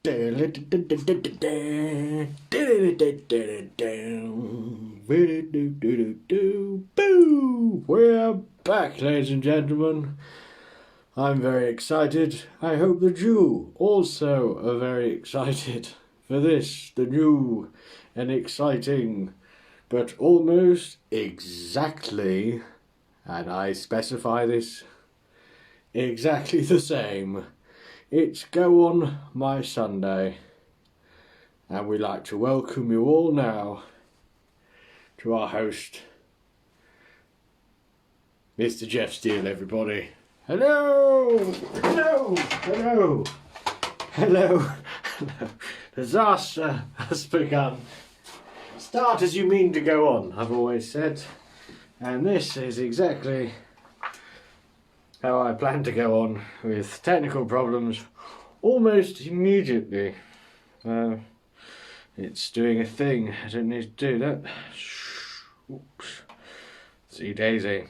Boo! We're back, ladies and gentlemen. I'm very excited. I hope that you also are very excited for this, the new and exciting, but almost exactly, and I specify this, exactly the same. It's Go On My Sunday, and we'd like to welcome you all now to our host, Mr. Geoff Steele, everybody. Hello! Hello! Hello! Hello! Hello! Disaster has begun. Start as you mean to go on, I've always said. And this is exactly how I plan to go on, with technical problems almost immediately. It's doing a thing. I don't need to do that. Oops. See daisy.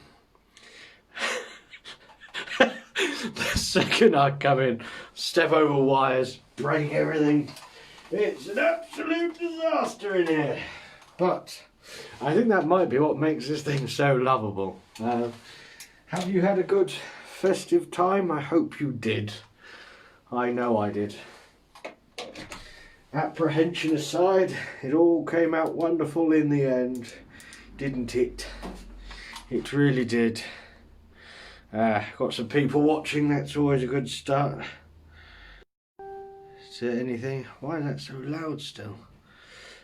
The second I come in, step over wires, break everything. It's an absolute disaster in here. But I think that might be what makes this thing so lovable. Have you had a good festive time? I hope you did. I know I did. Apprehension aside, it all came out wonderful in the end, didn't it? It really did. Got some people watching, that's always a good start. Is there anything? Why is that so loud still?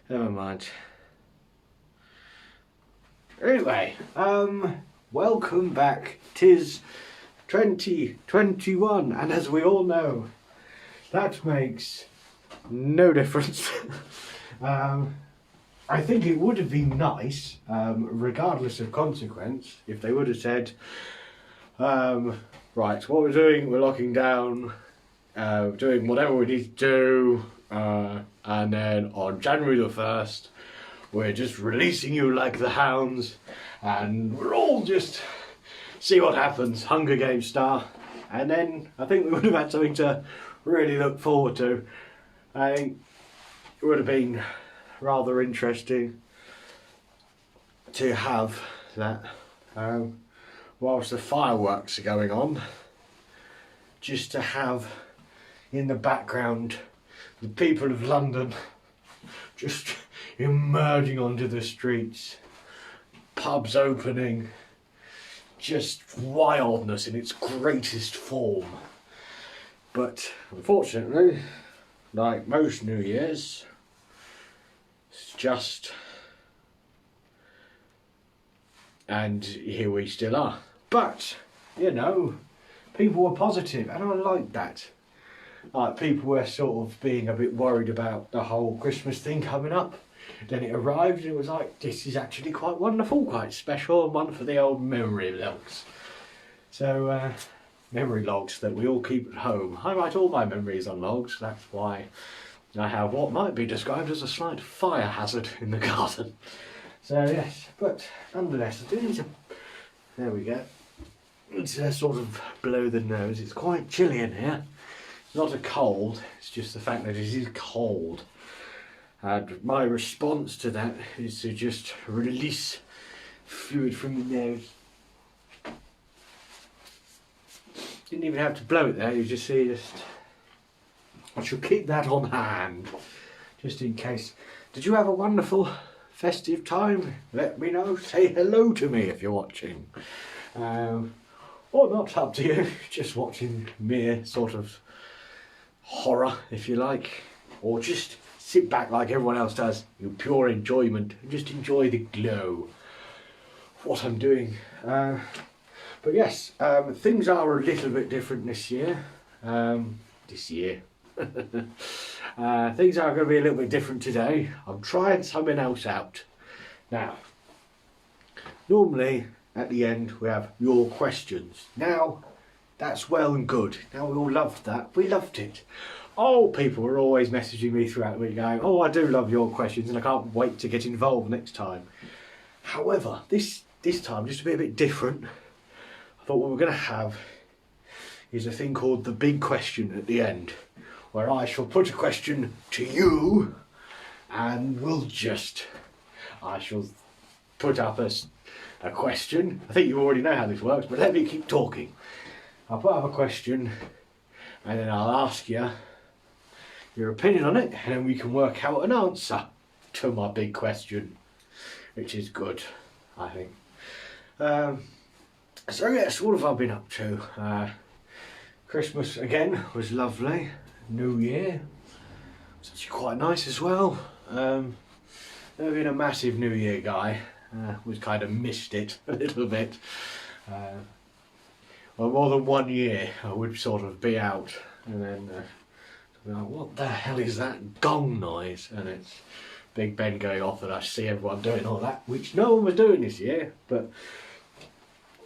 Never mind. Anyway, welcome back. 'Tis 2021, and as we all know, that makes no difference. I think it would have been nice, regardless of consequence, if they would have said, right, what we're doing, we're locking down, doing whatever we need to do, and then on January the 1st, we're just releasing you like the hounds, and we're all just see what happens, Hunger Games style. And then I think we would have had something to really look forward to. I think it would have been rather interesting to have that whilst the fireworks are going on, just to have in the background the people of London just emerging onto the streets, pubs opening, just wildness in its greatest form. But unfortunately, like most New Year's, it's just, and here we still are. But, you know, people were positive, and I like that. Like, people were sort of being a bit worried about the whole Christmas thing coming up. Then it arrived and it was like, this is actually quite wonderful, quite special, and one for the old memory logs. So, memory logs that we all keep at home. I write all my memories on logs, that's why I have what might be described as a slight fire hazard in the garden. So yes, but nonetheless, I do need to, there we go. It's sort of below the nose. It's quite chilly in here. It's not a cold, it's just the fact that it is cold. And my response to that is to just release fluid from the nose. Didn't even have to blow it there, you just see, I shall keep that on hand, just in case. Did you have a wonderful festive time? Let me know, say hello to me if you're watching. Or not, up to you, just watching mere sort of horror, if you like. Or just sit back like everyone else does, in pure enjoyment, and just enjoy the glow of what I'm doing. But yes, things are a little bit different this year. Things are going to be a little bit different today. I'm trying something else out. Now, normally at the end we have your questions. Now, that's well and good. Now, we all loved that. We loved it. Oh, people were always messaging me throughout the week going, oh, I do love your questions and I can't wait to get involved next time. However, this time, just to be a bit different, I thought what we're going to have is a thing called the big question at the end, where I shall put a question to you, and I shall put up a question. I think you already know how this works, but let me keep talking. I'll put up a question, and then I'll ask you your opinion on it, and then we can work out an answer to my big question, which is good, I think. So yes, what have I been up to? Christmas again was lovely. New Year was actually quite nice as well. Never been a massive New Year guy. Was kind of missed it a little bit. Well, more than 1 year I would sort of be out and then be like, what the hell is that gong noise? And it's Big Ben going off and I see everyone doing all that, which no one was doing this year, but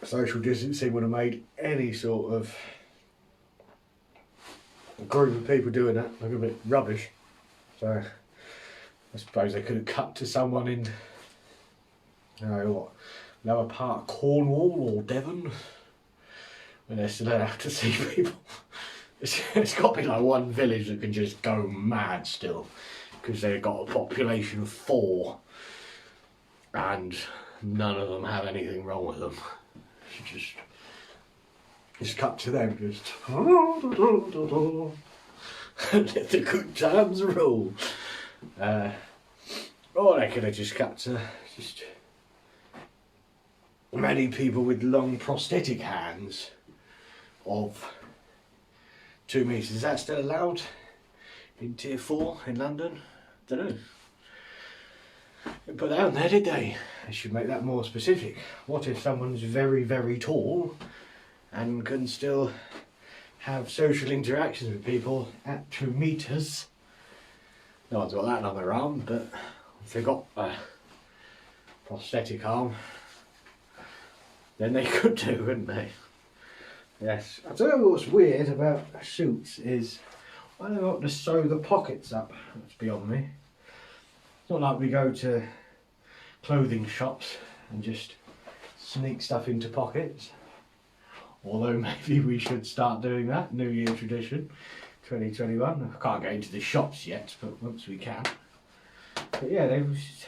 social distancing would have made any sort of group of people doing that look a bit rubbish. So I suppose they could have cut to someone in, you know, what, lower part of Cornwall or Devon, where they're still allowed to see people. It's got to be like one village that can just go mad still, because they've got a population of 4 and none of them have anything wrong with them. Just cut to them, just let the good times roll. Or they could have just cut to just many people with long prosthetic hands of 2 metres. Is that still allowed in Tier 4 in London? Don't know. They put that on there, did they? They should make that more specific. What if someone's very, very tall and can still have social interactions with people at 2 metres? No one's got that on their arm, but if they've got a prosthetic arm, then they could do, couldn't they? Yes. I tell you what's weird about suits is why they want to sew the pockets up. That's beyond me. It's not like we go to clothing shops and just sneak stuff into pockets. Although maybe we should start doing that. New Year tradition, 2021. I can't get into the shops yet, but once we can. But yeah, it's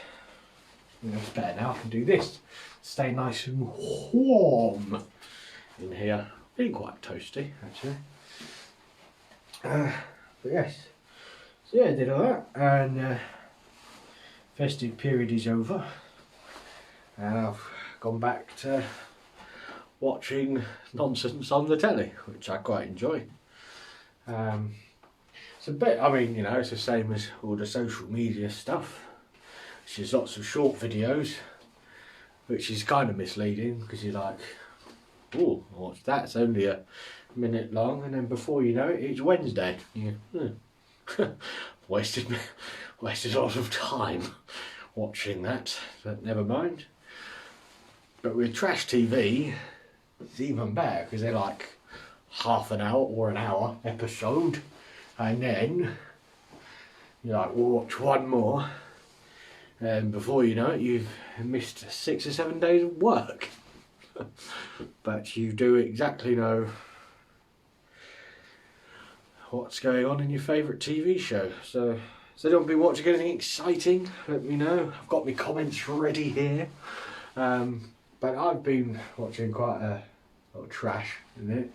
better now. I can do this. Stay nice and warm in here. Being quite toasty, actually. But yes. So yeah, I did all that, and festive period is over, and I've gone back to watching nonsense on the telly, which I quite enjoy. It's a bit, I mean, you know, it's the same as all the social media stuff. It's just lots of short videos, which is kind of misleading, because you're like, oh, what's that? It's only a minute long, and then before you know it, it's Wednesday. wasted a lot of time watching that, but never mind. But with trash TV, it's even better, because they're like half an hour or an hour episode, and then you're like, we'll watch one more, and before you know it, you've missed 6 or 7 days of work. But you do exactly know what's going on in your favourite TV show. So don't be watching anything exciting, let me know. I've got my comments ready here. But I've been watching quite a lot of trash in it.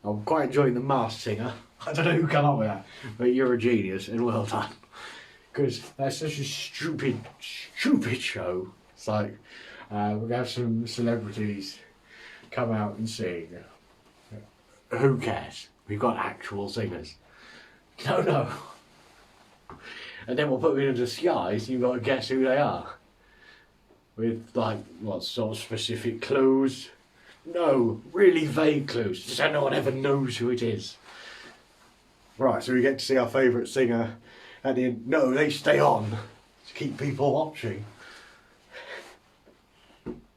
I'm quite enjoying The Masked Singer. I don't know who came up with that, but you're a genius and well done. Because that's such a stupid show. It's like, we're going to have some celebrities come out and sing. Who cares? We've got actual singers. No. And then we'll put them in a disguise and you've got to guess who they are. With like, what sort of specific clues? No, really vague clues, so no one ever knows who it is. Right, so we get to see our favourite singer at the end. No, they stay on to keep people watching.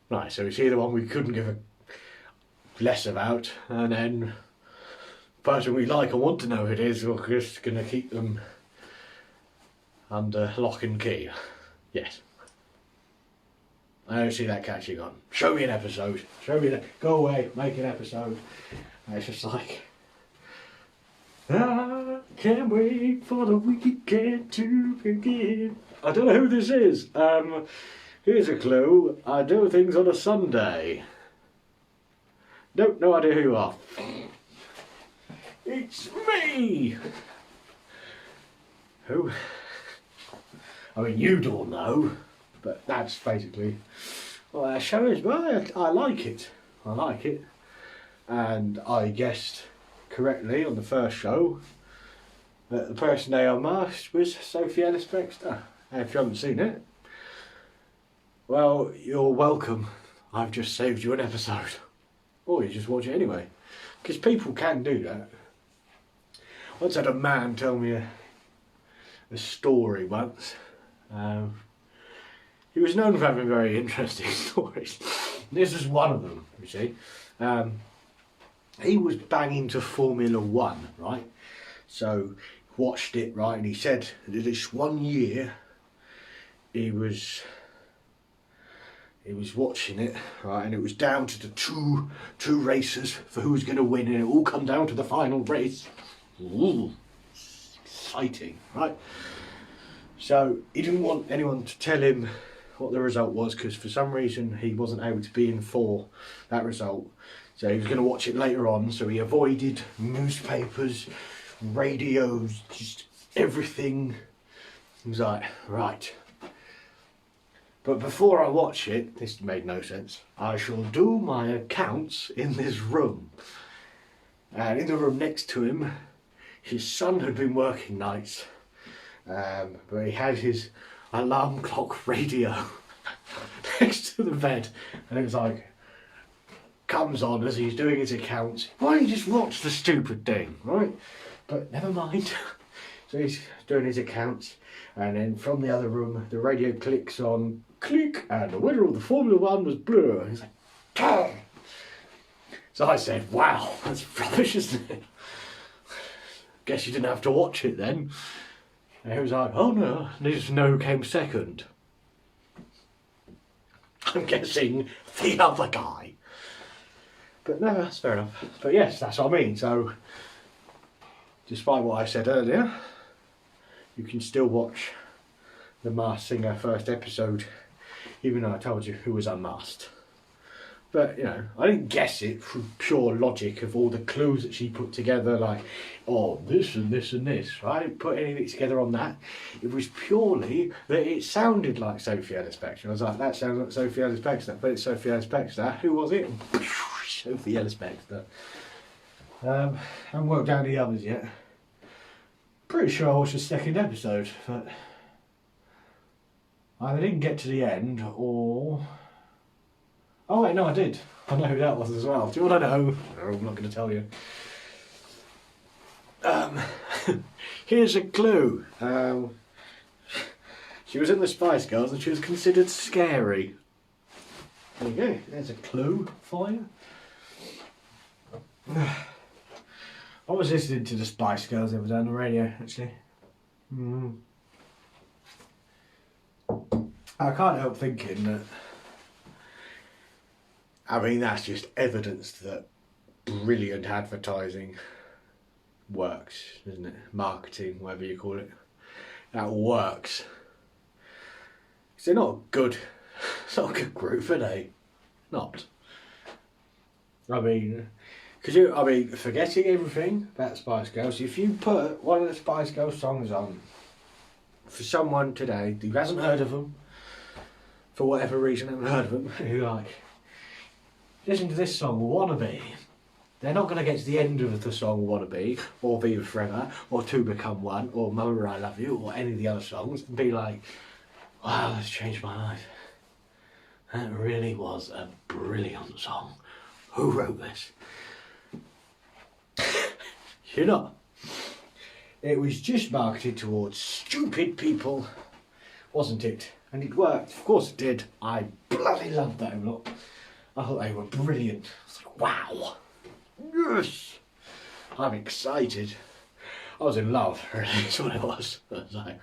Right, so we see the one we couldn't give a less about, and then the person we like and want to know who it is, we're just going to keep them under lock and key. Yes. I don't see that catching on. Show me an episode. Show me that. Go away, make an episode. And it's just like, Can't wait for the weekend to begin. I don't know who this is. Here's a clue. I do things on a Sunday. Nope, no idea who you are. It's me! Who? I mean, you don't know, but that's basically what our show is. But I like it. I like it. And I guessed correctly on the first show that the person they unmasked was Sophie Ellis-Bextor. And if you haven't seen it, well, you're welcome. I've just saved you an episode. Or you just watch it anyway. Because people can do that. Once had a man tell me a story once. He was known for having very interesting stories. This is one of them, you see. He was banging to Formula One, right? So watched it, right, and he said that this one year he was watching it, right, and it was down to the two racers for who was going to win, and it all come down to the final race. Ooh, exciting, right? So he didn't want anyone to tell him what the result was, because for some reason he wasn't able to be in for that result. So he was going to watch it later on, so he avoided newspapers, radios, just everything. He was like, right. But before I watch it, this made no sense, I shall do my accounts in this room. And in the room next to him, his son had been working nights. But he had his alarm clock radio next to the bed. And it was like, comes on as he's doing his accounts. Why don't you just watch the stupid thing, right? But never mind. So he's doing his accounts, and then from the other room, the radio clicks on, click, and the winner of the Formula One was blue. And he's like, Tom! So I said, wow, that's rubbish, isn't it? Guess you didn't have to watch it then. And he was like, oh no, needed to know who came second. I'm guessing the other guy. But no, that's fair enough. But yes, that's what I mean. So, despite what I said earlier, you can still watch The Masked Singer first episode, even though I told you who was unmasked. But, you know, I didn't guess it through pure logic of all the clues that she put together, like, oh, this and this and this, right? I didn't put anything together on that. It was purely that it sounded like Sophie Ellis-Bextor. I was like, that sounds like Sophie Ellis-Bextor, but it's Sophie Ellis-Bextor. Who was it? Sophie Ellis-Bextor. I haven't worked out the others yet. Pretty sure I watched the second episode, but either didn't get to the end or... Oh wait, no, I did. I know who that was as well. Do you want to know? No, I'm not going to tell you. Here's a clue. She was in the Spice Girls and she was considered scary. There you go. There's a clue for you. I was listening to the Spice Girls the other day on the radio, actually. I can't help thinking that, I mean, that's just evidence that brilliant advertising works, isn't it? Marketing, whatever you call it. That works. Because they're not good. It's not a good group, are they? Not. I mean, forgetting everything about Spice Girls, if you put one of the Spice Girls songs on for someone today who hasn't heard of them, for whatever reason haven't heard of them, who like, listen to this song, Wannabe. They're not going to get to the end of the song Wannabe, or Viva Forever, or To Become One, or Mama I Love You, or any of the other songs, and be like, wow, that's changed my life. That really was a brilliant song. Who wrote this? You're not. It was just marketed towards stupid people, wasn't it? And it worked. Of course it did. I bloody loved that lot. I thought they were brilliant. I was like, wow. Yes. I'm excited. I was in love, really. That's what it was. I was like,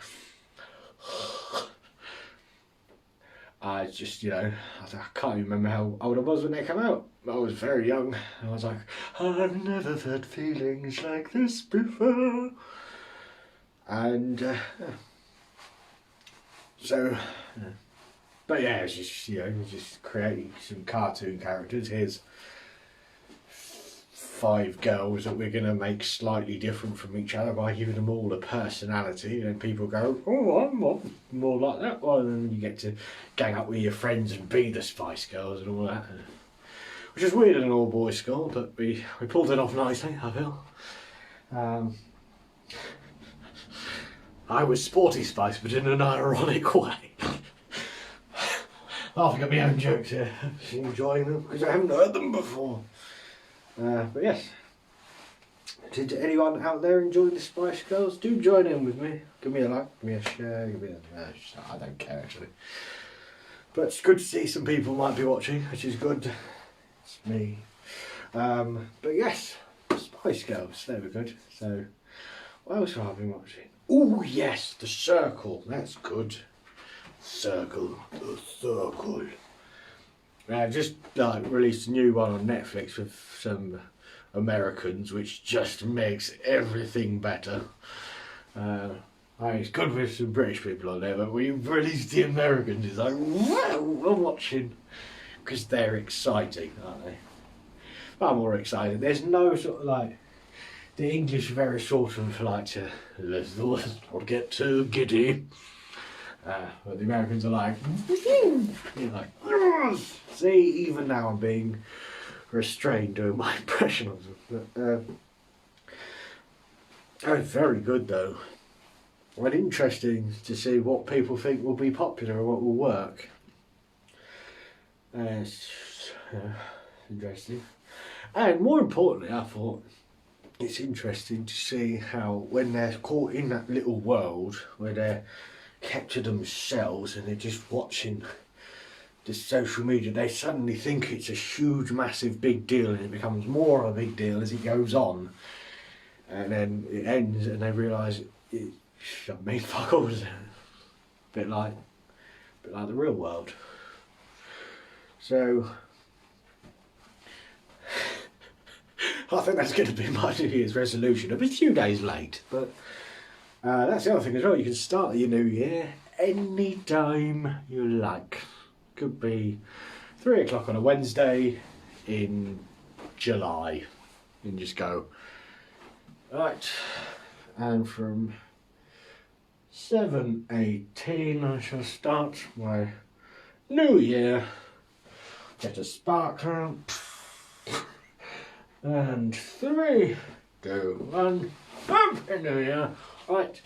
I just, you know, I can't even remember how old I was when they came out. I was very young. I was like, I've never felt feelings like this before. And so, but yeah, it's just, you know, just creating some cartoon characters. Here's 5 girls that we're going to make slightly different from each other by giving them all a personality, and people go, oh, I'm more like that one, and you get to gang up with your friends and be the Spice Girls and all that, which is weird in an all-boys school, but we pulled it off nicely, I feel. I was Sporty Spice, but in an ironic way. Laughing at my own jokes here, enjoying them because I haven't heard them before. But yes, did anyone out there enjoy the Spice Girls? Do join in with me. Give me a like, give me a share, give me a... I don't care actually. But it's good to see some people might be watching, which is good. It's me. But yes, Spice Girls, they were good. So, what else have I been watching? Oh yes, The Circle, that's good. Circle, The Circle. Just released a new one on Netflix with some Americans, which just makes everything better. It's good with some British people on there, but when you release the Americans, it's like, wow, I'm watching, because they're exciting, aren't they? Far more exciting. There's no sort of like, the English are very sort of like to, let's not get too giddy. But the Americans are like, you're like, see, even now I'm being restrained doing my impression of them. But, it's very good though. And interesting to see what people think will be popular and what will work. It's interesting. And more importantly, I thought it's interesting to see how when they're caught in that little world where they're kept to themselves and they're just watching the social media, they suddenly think it's a huge massive big deal, and it becomes more of a big deal as it goes on, and then it ends and they realise it doesn't mean fuck all, does it? Bit like the real world. So I think that's going to be my New Year's resolution. I'm a few days late, but that's the other thing as well. You can start your new year any time you like. Could be 3 o'clock on a Wednesday in July. You can just go, right, and from 7:18 I shall start my new year. Get a sparkler, and 3, 2, 1, Happy New Year. Right.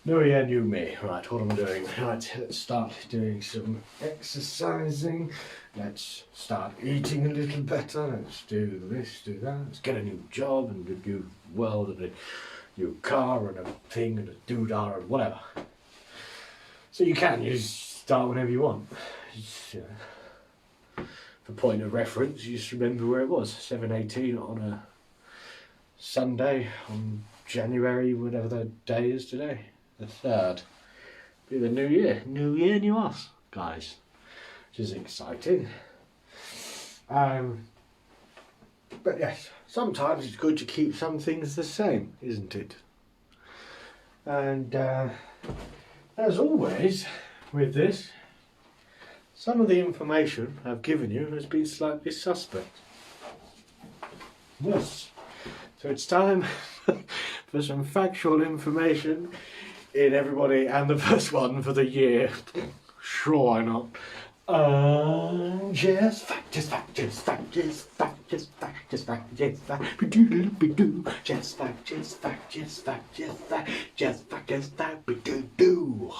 New year, new me. Right, what am I doing? Right, let's start doing some exercising. Let's start eating a little better. Let's do this, do that. Let's get a new job and a new world and a new car and a thing and a doodah and whatever. So you just start whenever you want. Just, for point of reference, you just remember where it was. 7:18 on a Sunday on January, whatever the day is today. The 3rd. Be the new year. New year, new us, guys. Which is exciting. But yes, sometimes it's good to keep some things the same, isn't it? And as always, with this, some of the information I've given you has been slightly suspect. Yes. So it's time for some factual information in everybody, and the first one for the year. Sure, why not? Just fact, just fact, just fact, just fact, just fact, just fact, just fact, be-doo-be-doo, just fact, just fact, just fact, just fact, just fact, just fact, be-doo-doo.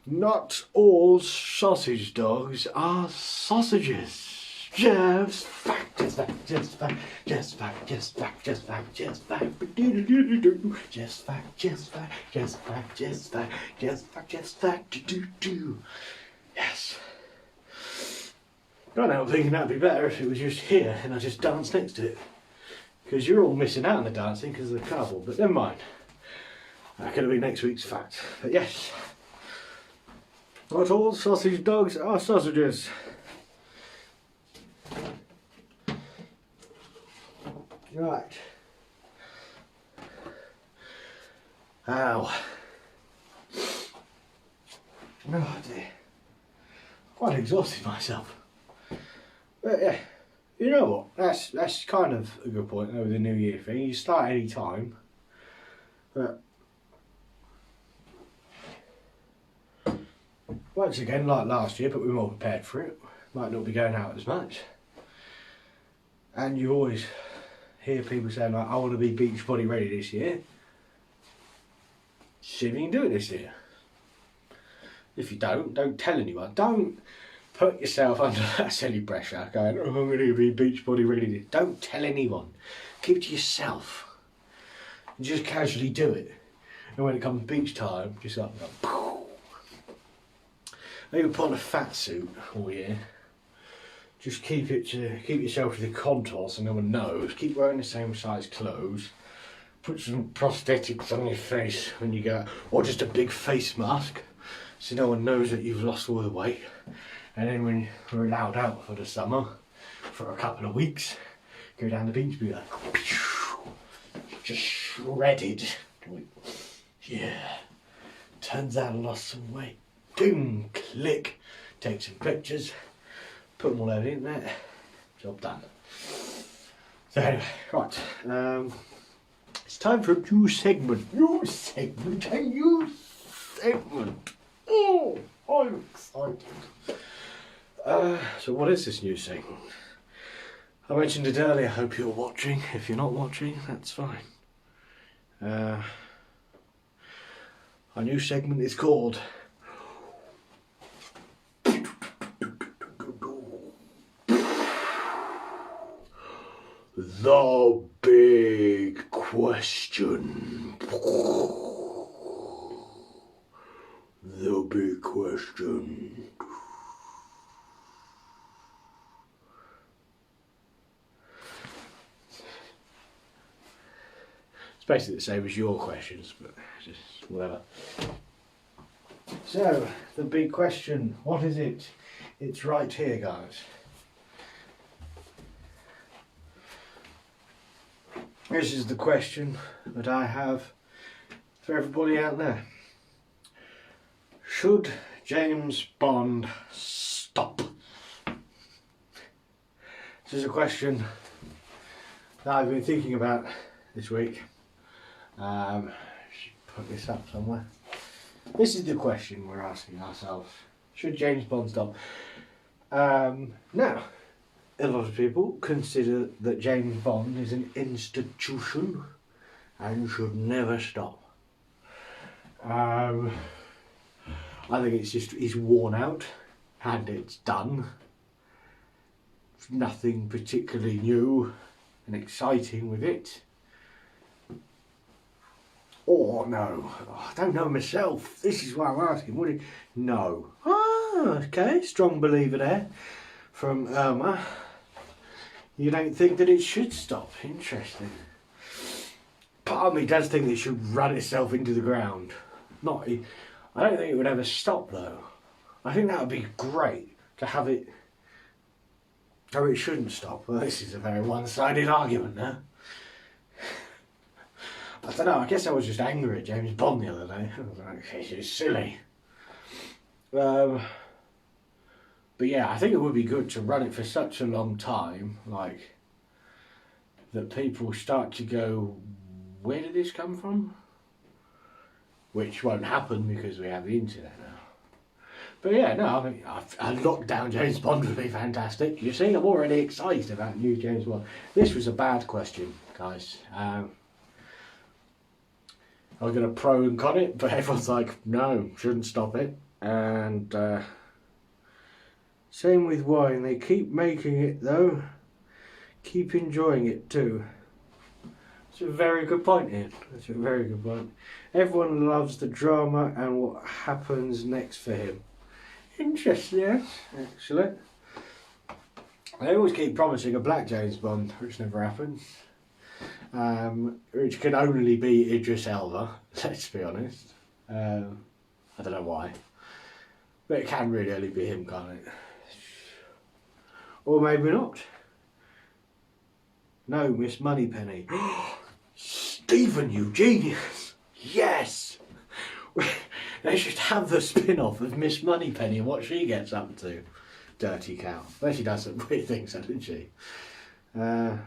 Not all sausage dogs are sausages. Just fact, just fact, just fact, just fact, just fact, just fact, just fact, be-doo-doo-doo-doo, just fact, just fact, just fact, just fact, just fact, just fact, do-do-do. Yes. Right now I'm thinking that'd be better if it was just here and I just danced next to it. Because you're all missing out on the dancing because of the cardboard, but never mind. That could have been next week's fact. But yes. Not all sausage dogs are sausages. Right. Ow. Oh dear. Quite exhausted myself. But yeah, you know what? That's kind of a good point over the New Year thing. You start any time. But once again, like last year, but we're more prepared for it. Might not be going out as much. And you always hear people saying like, I want to be beach body ready this year. See if you can do it this year. If you don't tell anyone. Don't put yourself under that silly pressure going, oh, I'm going to be beach body ready. Don't tell anyone. Keep it to yourself. Just casually do it. And when it comes beach time, just like, maybe put on a fat suit all year. Just keep yourself to the contour so no one knows. Keep wearing the same size clothes. Put some prosthetics on your face when you go, or just a big face mask so no one knows that you've lost all the weight. And then when we're allowed out for the summer, for a couple of weeks, go down the beach, be like, just shredded. Yeah, turns out I lost some weight. Boom, click, take some pictures, put them all over the internet, job done. So anyway, right, it's time for a new segment. Oh, I'm excited. So what is this new segment? I mentioned it earlier, I hope you're watching. If you're not watching, that's fine. Our new segment is called The Big Question. The Big Question. It's basically the same as your questions, but just whatever. So, the big question, what is it? It's right here, guys. This is the question that I have for everybody out there. Should James Bond stop? This is a question that I've been thinking about this week. Should put this up somewhere. This is the question we're asking ourselves. Should James Bond stop? Now, a lot of people consider that James Bond is an institution and should never stop. I think it's just, he's worn out and it's done. There's nothing particularly new and exciting with it. Or no, I don't know myself. This is why I'm asking. Would it? No. Ah, okay, strong believer there from Irma. You don't think that it should stop? Interesting. Part of me does think it should run itself into the ground. I don't think it would ever stop though. I think that would be great to have it. Oh, it shouldn't stop. Well, this is a very one-sided argument now. I don't know, I guess I was just angry at James Bond the other day. I was like, he's silly. But yeah, I think it would be good to run it for such a long time, like, that people start to go, where did this come from? Which won't happen because we have the internet now. But yeah, no, I think a lockdown James Bond would be fantastic. You see, I'm already excited about new James Bond. This was a bad question, guys. I was going to pro and con it, but everyone's like, no, shouldn't stop it. And same with wine, they keep making it though, keep enjoying it too. It's a very good point, Ian. That's a very good point. Everyone loves the drama and what happens next for him. Interesting, yes, actually. They always keep promising a black James Bond, which never happens. Which can only be Idris Elba, let's be honest. I don't know why. But it can really only be him, can't it? Or maybe not. No, Miss Moneypenny. Stephen, you genius! Yes! They should have the spin-off of Miss Moneypenny and what she gets up to. Dirty cow. But she does some weird things, doesn't she? But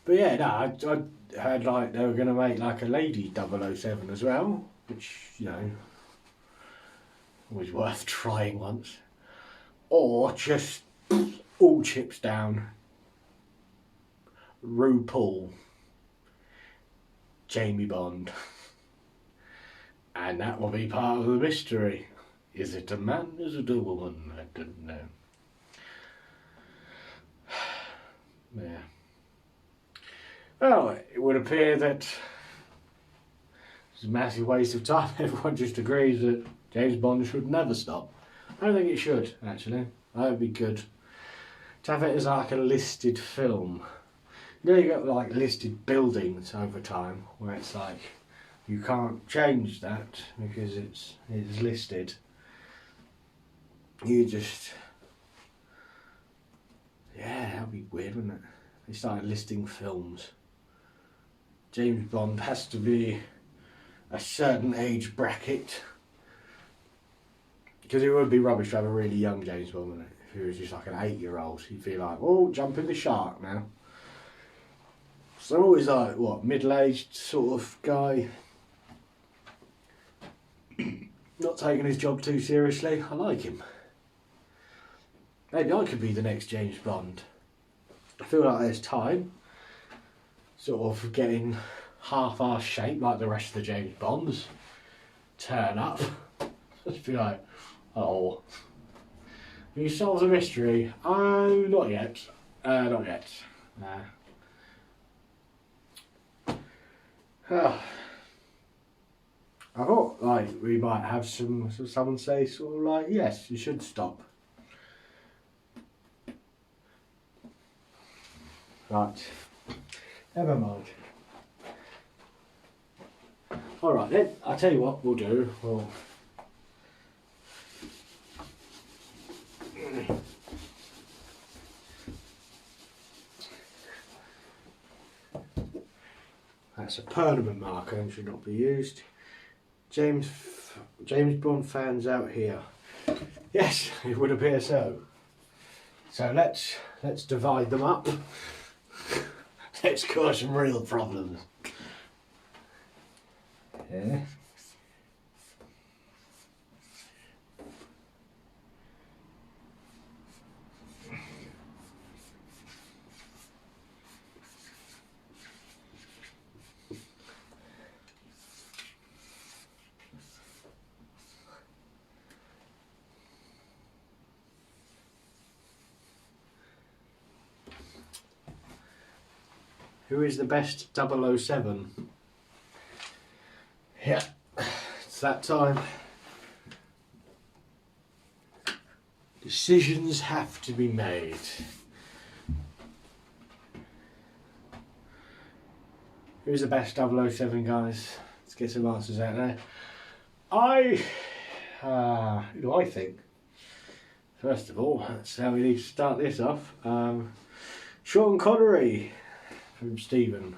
yeah, no, I heard like they were going to make like a lady 007 as well, which, you know, was worth trying once. Or just all chips down. RuPaul. Jamie Bond. And that will be part of the mystery. Is it a man? Is it a woman? I don't know. Yeah. Well, it would appear that it's a massive waste of time. Everyone just agrees that James Bond should never stop. I don't think it should, actually. That would be good. To have it as like a listed film. You know, you got like listed buildings over time where it's like you can't change that because it's listed. You just, yeah, that'd be weird, wouldn't it? They started listing films. James Bond has to be a certain age bracket. Because it would be rubbish to have a really young James Bond, wouldn't it? If he was just like an 8-year-old, you'd be like, oh, jump in the shark now. So always like, what, middle-aged sort of guy. Not taking his job too seriously. I like him. Maybe I could be the next James Bond. I feel like there's time. Sort of getting half-ass shape like the rest of the James Bonds. Turn up. Just be like, oh. You solve the mystery? Oh, not yet. Not yet. I thought like we might have someone say sort of like, yes, you should stop. Right. Never mind. Alright then, I'll tell you what we'll do. That's a permanent marker and should not be used. James Bond fans out here. Yes, it would appear so. So let's divide them up. Let's cause some real problems. Yeah. Who is the best 007? Yeah, it's that time. Decisions have to be made. Who's the best 007, guys? Let's get some answers out there. Who do I think? First of all, that's how we need to start this off. Sean Connery from Stephen.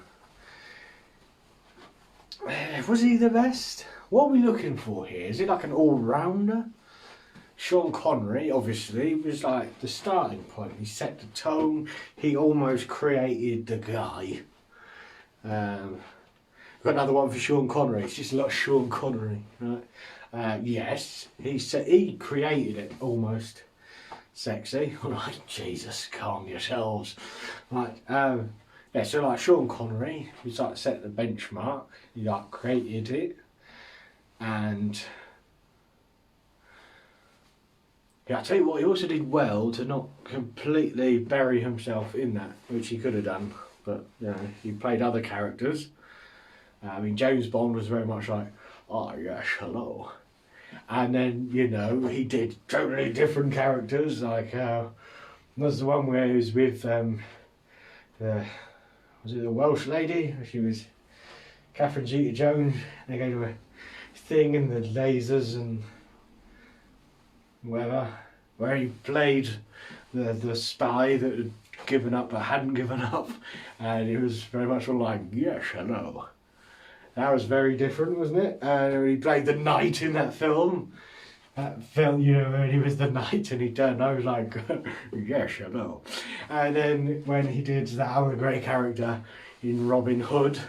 Was he the best? What are we looking for here? Is he like an all-rounder? Sean Connery, obviously, was like the starting point. He set the tone. He almost created the guy. Got another one for Sean Connery. It's just a lot of Sean Connery, right? Yes, he created it almost. Sexy. Like, Jesus, calm yourselves. Like, yeah, so like Sean Connery, he's like set the benchmark. He like created it, and yeah, I tell you what, he also did well to not completely bury himself in that, which he could have done. But you know, he played other characters. I mean, James Bond was very much like, oh yes, hello. And then, you know, he did totally different characters. Like, was the one where he was with, was it the Welsh lady? She was Catherine Zeta-Jones. They go to a thing and the lasers and whatever. Where he played the spy that had given up but hadn't given up. And it was very much all like, yes, hello. That was very different, wasn't it? He played the knight in that film. That film, you know, when he was the knight and he turned, I was like, yes, hello. And then when he did the Alan Gray character in Robin Hood,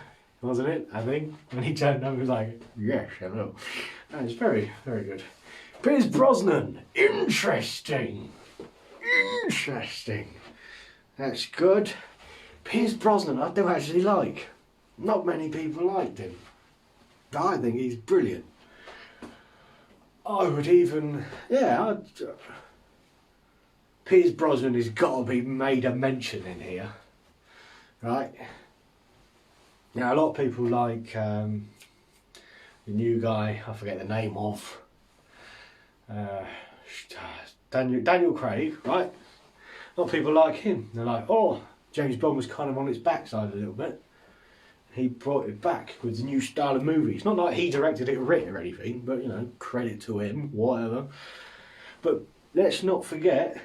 wasn't it? I think when he turned up, he was like, yes, hello. That was very, very good. Pierce Brosnan, interesting. Interesting. That's good. Pierce Brosnan, I do actually like. Not many people liked him. I think he's brilliant. I would even, Pierce Brosnan has got to be made a mention in here, right? Now, a lot of people like the new guy, I forget the name of, Daniel Craig, right? A lot of people like him. They're like, oh, James Bond was kind of on its backside a little bit. He brought it back with the new style of movie. It's not like he directed it or written or anything, but, you know, credit to him, whatever. But let's not forget,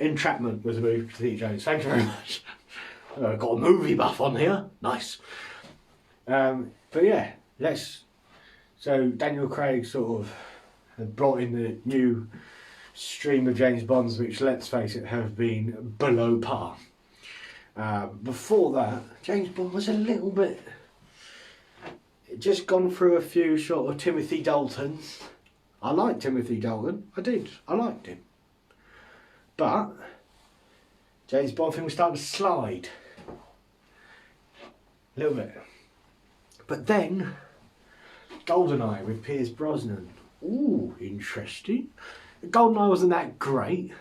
Entrapment was a movie to T. Jones. Thank you very much. Got a movie buff on here. Nice. But yeah, so Daniel Craig sort of had brought in the new stream of James Bonds, which, let's face it, have been below par. Before that, James Bond was a little bit, just gone through a few sort of Timothy Daltons. I liked Timothy Dalton, I liked him. But James Bond thing was starting to slide a little bit. But then GoldenEye with Pierce Brosnan. Ooh, interesting. GoldenEye wasn't that great,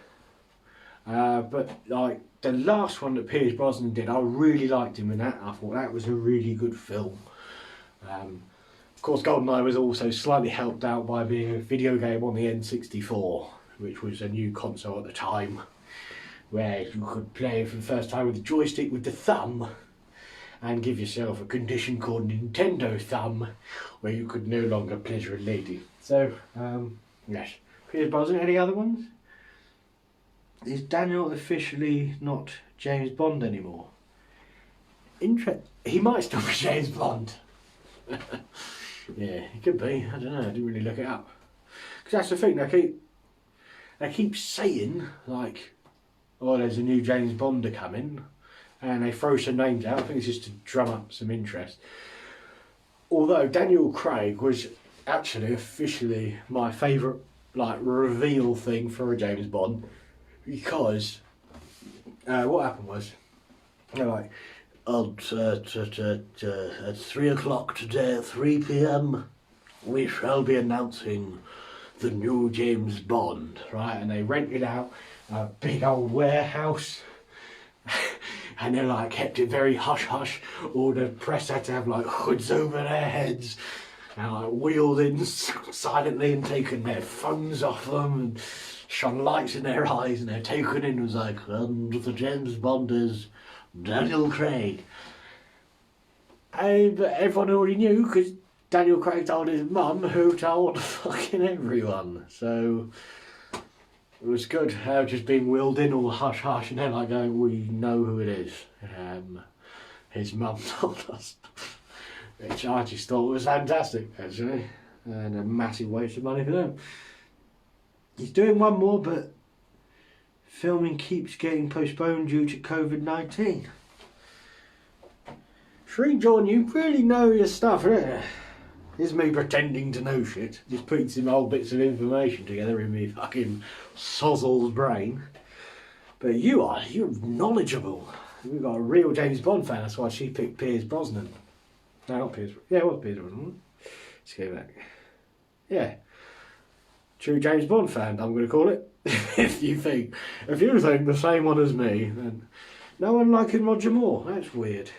but like the last one that Pierce Brosnan did, I really liked him in that. I thought that was a really good film. Of course, GoldenEye was also slightly helped out by being a video game on the N64, which was a new console at the time, where you could play for the first time with the joystick with the thumb, and give yourself a condition called Nintendo Thumb, where you could no longer pleasure a lady. So, yes. Pierce Brosnan, any other ones? Is Daniel officially not James Bond anymore? He might still be James Bond. Yeah, he could be. I don't know. I didn't really look it up. Because that's the thing. They keep saying, like, oh, there's a new James Bond coming, and they throw some names out. I think it's just to drum up some interest. Although Daniel Craig was actually officially my favourite, like, reveal thing for a James Bond. Because what happened was, they're like, at 3 o'clock today, at 3 p.m, we shall be announcing the new James Bond, right? And they rented out a big old warehouse, and they like kept it very hush hush. All the press had to have like hoods over their heads, and like wheeled in silently and taken their phones off them, and shone lights in their eyes, and their token in was like, and the James Bond is Daniel Craig. But everyone already knew, because Daniel Craig told his mum, who told fucking everyone. So it was good. Just being wheeled in all hush hush, and then like going, we know who it is. His mum told us, which I just thought was fantastic, actually, and a massive waste of money for them. He's doing one more, but filming keeps getting postponed due to COVID-19. Shree John, you really know your stuff, don't you? This is me pretending to know shit, just putting some old bits of information together in my fucking sozzled brain. But you're knowledgeable. We've got a real James Bond fan, that's why she picked Pierce Brosnan. No, not Pierce. Yeah, it was Pierce Brosnan. Let's go back. Yeah. True James Bond fan, I'm going to call it. if you think the same one as me, then no one liking Roger Moore. That's weird.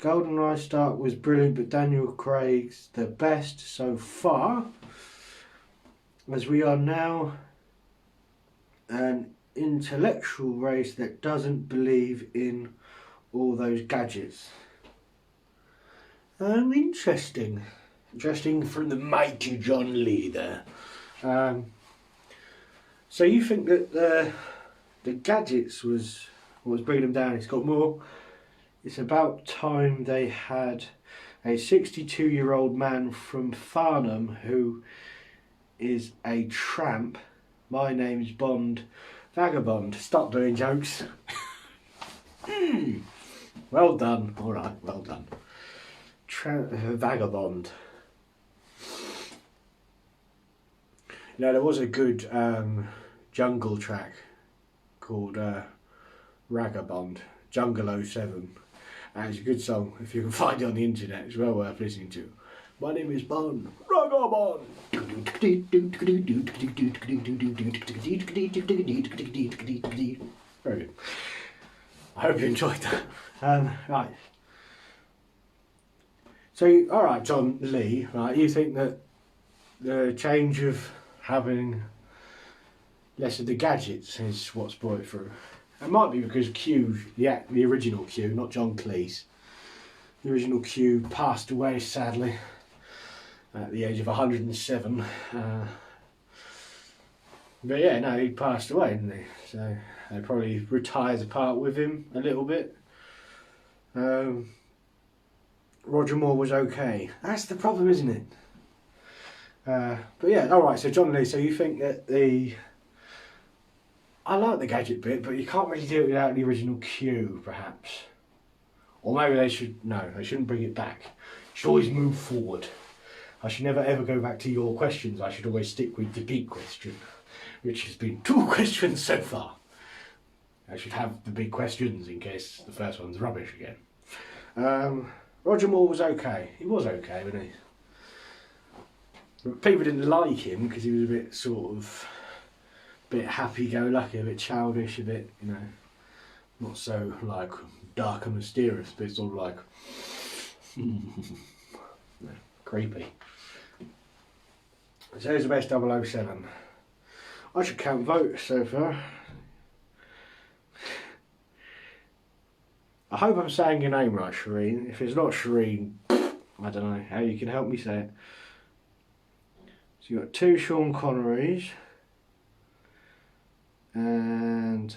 GoldenEye start was brilliant, but Daniel Craig's the best so far, as we are now an intellectual race that doesn't believe in all those gadgets. Interesting from the mighty John Lee there. So you think that the gadgets was bringing them down? It's got more It's about time they had a 62-year-old man from Farnham who is a tramp. My name's Bond. Vagabond. Stop doing jokes. Well done. Alright, well done. Vagabond. You know, there was a good jungle track called Ragabond, Jungle 07. And it's a good song. If you can find it on the internet, it's well worth listening to. My name is Bond. Ragabond. Very good. I hope you enjoyed that. Right. So, alright, John Lee, right, you think that the change of having less of the gadgets is what's brought it through? It might be because Q, the original Q, not John Cleese, the original Q passed away sadly at the age of 107. But yeah, no, he passed away, didn't he? So they probably retired apart with him a little bit. Roger Moore was okay. That's the problem, isn't it? But yeah, alright, so John Lee, so you think that I like the gadget bit, but you can't really do it without the original Q, perhaps. Or maybe they shouldn't bring it back. You should always move forward. I should never ever go back to your questions. I should always stick with the big question, which has been 2 questions so far. I should have the big questions in case the first one's rubbish again. Roger Moore was okay. He was okay, wasn't he? But people didn't like him because he was a bit bit happy-go-lucky, a bit childish, a bit, you know, not so like dark and mysterious, but it's sort of like creepy. So who's the best 007? I should count votes so far. I hope I'm saying your name right, Shireen. If it's not Shireen, I don't know how you can help me say it. So you've got 2 Sean Connerys and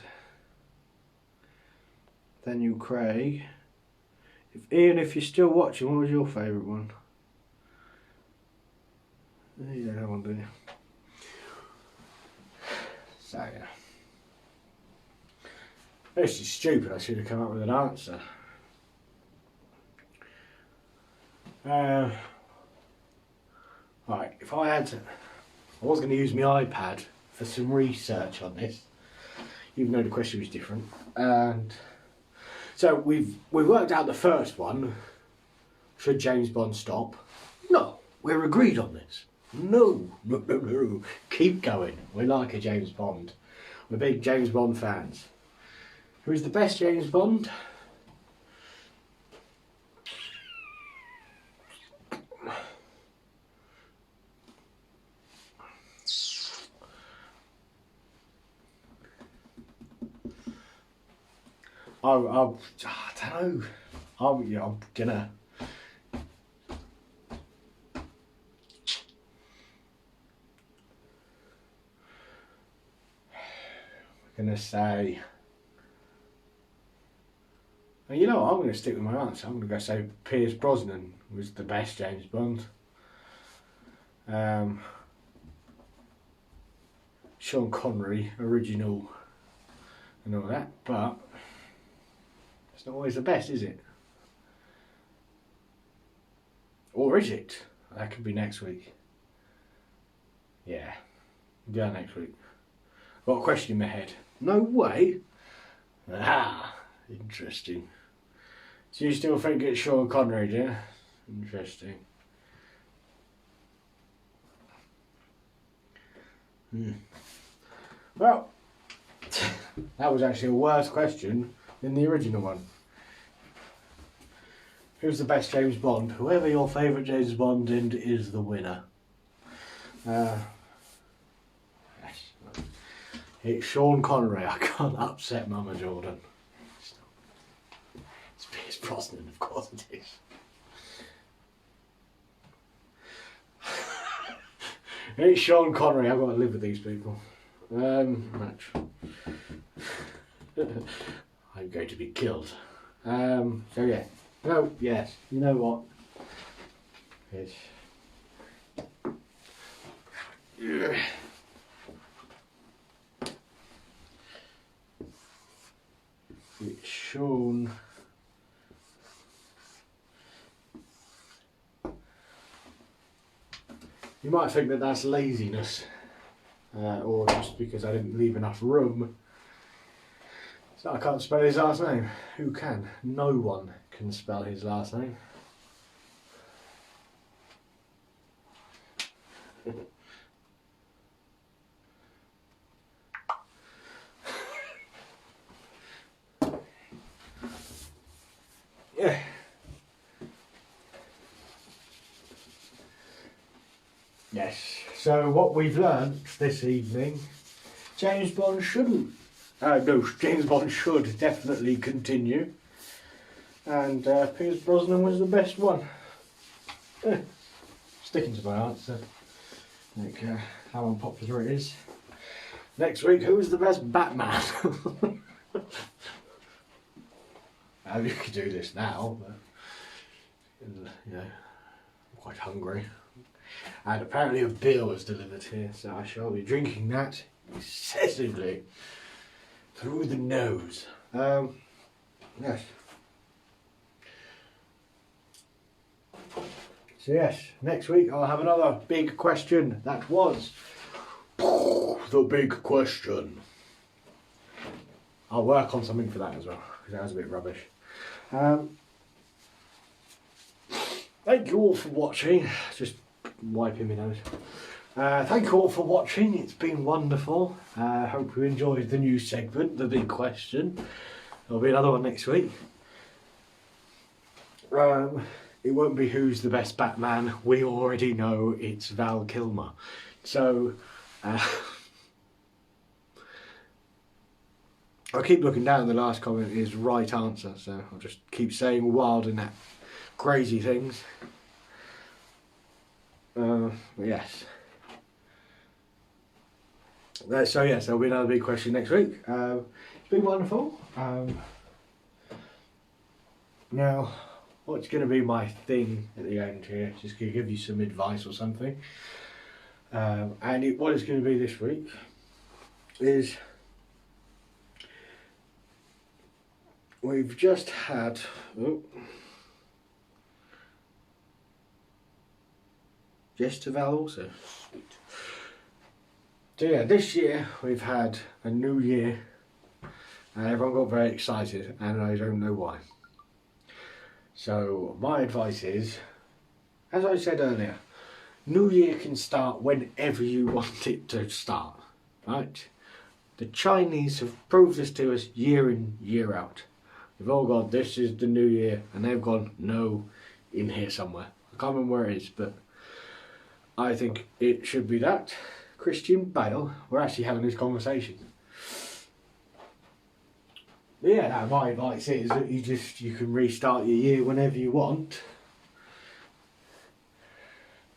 Daniel Craig. Ian, if you're still watching, what was your favourite one? You don't have one, do you? So yeah. This is stupid, I should have come up with an answer. Right, if I had to, I was going to use my iPad for some research on this, even though the question was different. And so we worked out the first one. Should James Bond stop? No, we're agreed on this. No. Keep going. We like a James Bond. We're big James Bond fans. Who is the best James Bond? I don't know. I'm gonna say. You know what, I'm going to stick with my answer. I'm going to go say Pierce Brosnan was the best James Bond. Sean Connery, original and all that, but it's not always the best, is it? Or is it? That could be next week. Yeah, we'll do that next week. Got a question in my head. No way? Ah, interesting. So you still think it's Sean Connery, do you? Interesting. Well, that was actually a worse question than the original one. Who's the best James Bond? Whoever your favourite James Bond is the winner. Yes. It's Sean Connery. I can't upset Mama Jordan. It's Pierce Brosnan, of course it is. It's Sean Connery. I've got to live with these people. Match. I'm going to be killed. So yeah. No, yes. You know what? It's shown you might think that that's laziness or just because I didn't leave enough room. So I can't spell his last name. Who can? No one can spell his last name. Yeah. Yes. So what we've learnt this evening, James Bond shouldn't. No, James Bond should definitely continue. And Pierce Brosnan was the best one. Sticking to my answer. Like how unpopular it is. Next week, who's the best Batman? You could do this now, but you know, I'm quite hungry. And apparently a beer was delivered here, so I shall be drinking that excessively through the nose. Yes. So yes, next week I'll have another big question. That was the big question. I'll work on something for that as well, because that was a bit rubbish. Thank you all for watching. Just wiping my nose. Thank you all for watching. It's been wonderful. Hope you enjoyed the new segment, the big question. There'll be another one next week. It won't be who's the best Batman. We already know it's Val Kilmer. So I'll keep looking down. The last comment is right answer, so I'll just keep saying wild and that crazy things. But yes. So yes, there'll be another big question next week. It's been wonderful. Now, what's going to be my thing at the end here? Just going to give you some advice or something. What it's going to be this week is we've just had. Yes to Val also. Sweet. So yeah, this year we've had a new year and everyone got very excited and I don't know why. So my advice is, as I said earlier, new year can start whenever you want it to start, right? The Chinese have proved this to us year in, year out. They've all gone, this is the new year, and they've gone, no, in here somewhere. I can't remember where it is, but I think it should be that. Christian Bale, we're actually having this conversation. But yeah, no, my advice is that you can restart your year whenever you want.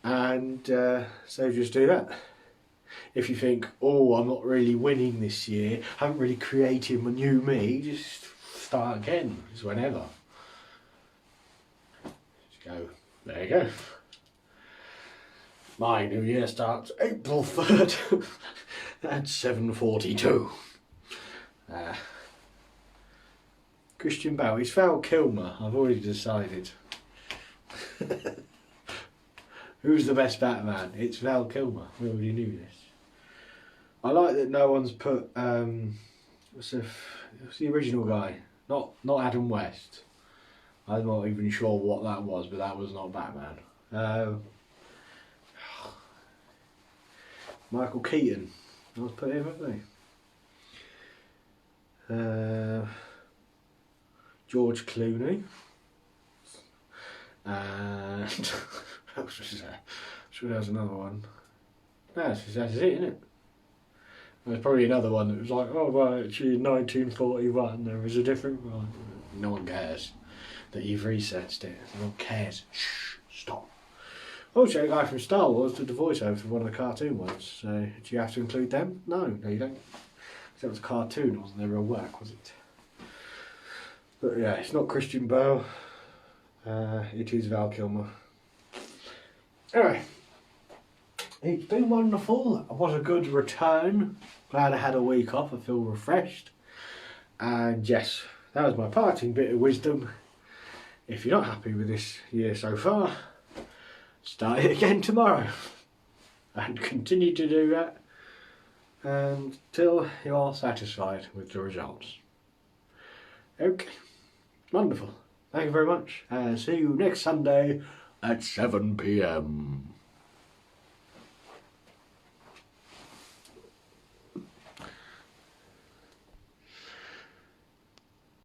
And so just do that. If you think, oh, I'm not really winning this year, I haven't really created my new me, just start again, just whenever. Just go, there you go. My new year starts April 3rd at 7:42. Christian Bale, it's Val Kilmer, I've already decided. Who's the best Batman? It's Val Kilmer, we already knew this. I like that no one's put, what's the original guy? Not Adam West. I'm not even sure what that was, but that was not Batman. Michael Keaton. Let's put him, haven't they? George Clooney. And what else was there? I'm sure there was another one. No, that's it, isn't it? There's probably another one that was like, oh well, actually in 1941 there was a different one. No one cares that you've researched it. No one cares. Shh, stop. Also, a guy from Star Wars did the voiceover for one of the cartoon ones, so do you have to include them? No, you don't. Because that was a cartoon, it wasn't their real work, was it? But yeah, it's not Christian Bale. It is Val Kilmer. Anyway, it's been wonderful. It was a good return. Glad I had a week off. I feel refreshed. And yes, that was my parting bit of wisdom. If you're not happy with this year so far, start it again tomorrow. And continue to do that until you're satisfied with the results. Okay, wonderful. Thank you very much. See you next Sunday at 7 PM.